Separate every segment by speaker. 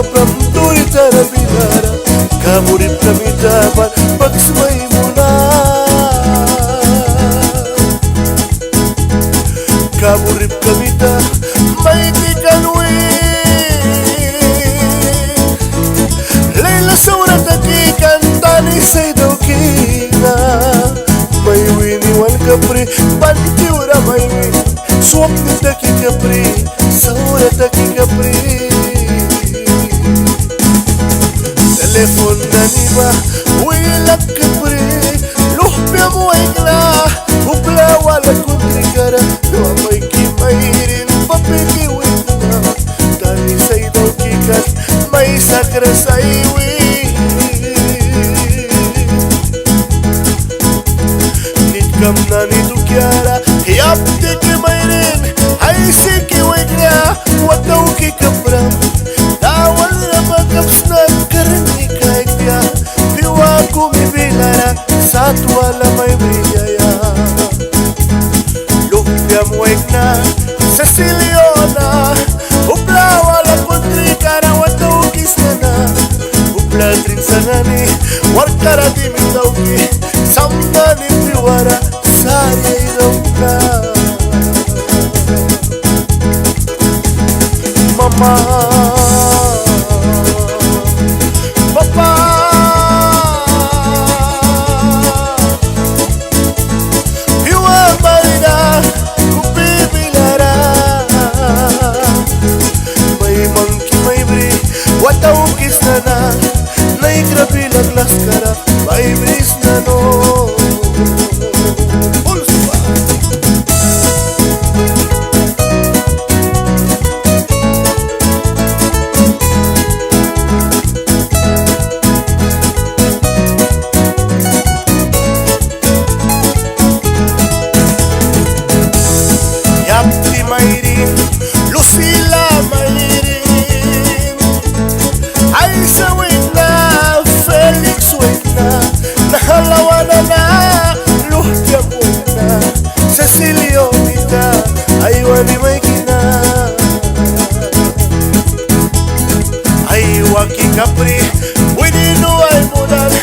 Speaker 1: kapram duri tara binara kamurip kami dapat pagsmay muna kamurip kami da may di kanwi Layla surat aki kantani say daw kina may winiwal kapri banti ura may win swap ni taki kapri surat aki kapri telefon na niba wilak kapri luhpya mo ay kla hupla wala kuntri kara doa may kimairin papikiwin na tani say daw kikat may sakra sa iwi nitkam na nito kiara hiyap di kimairin ay sikiwin niya wadaw kikapram dawal na magkapsnan karni kahit niya diwa kumibilara sa tuwala may biyaya lumpia muwag na sa Siliona upla wala kuntri kara wadaw kisana upla drin sa ngani warkara di mitawki samda ni piwara sari ilaw ka mama papa iwa marina kupibilara may monkey may bri wataw kisana naigrabi laglas kara may bris na no Lucila Mayrin ay sa wait na Felix wait na nahalawa na Luhya wait na Cecilio Mita ay wali may kina ay waki kapri winino ay mulan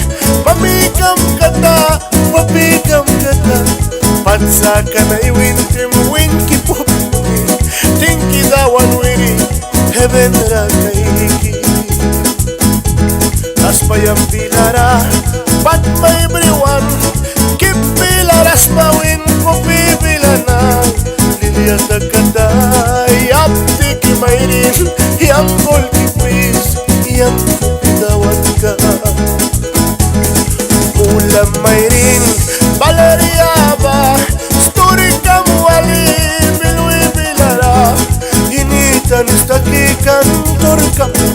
Speaker 1: pamikam kata papikam kata pansaka na iwintim winki po Tinki dawan wiri heaven rakaiki Aspayam pilara pat may briwan Kip pilaras mawin ko pibilana Lilian na kata yap tiki mayrin Yang gol kipis yang kupidawan ka Ulam mayrin Valeria ba story kamuali Tanis taki kantor kami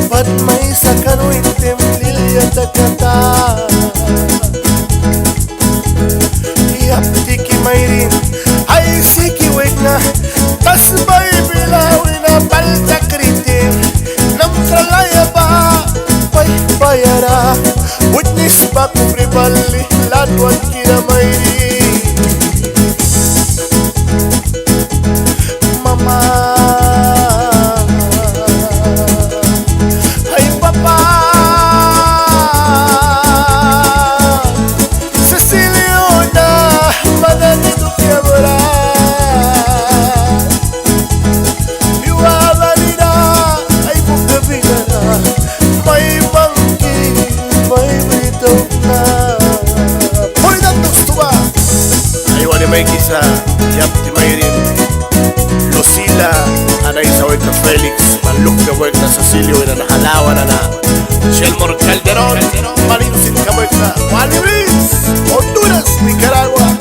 Speaker 1: Pat may sakano itim lilya takata Iyap tiki mayrin ay sikiwek na Tas bay bilawin na palta kritim Nam kalaya ba pay bayara Witness ba kupribali ladwan kira mayrin Mama may kisa yap di mayrin Lucila anay sa wait na Felix manluk na wait na Cecilio na nahalawa na Shelmor Calderon malinsin ka wait na Juan Luis Honduras, Nicaragua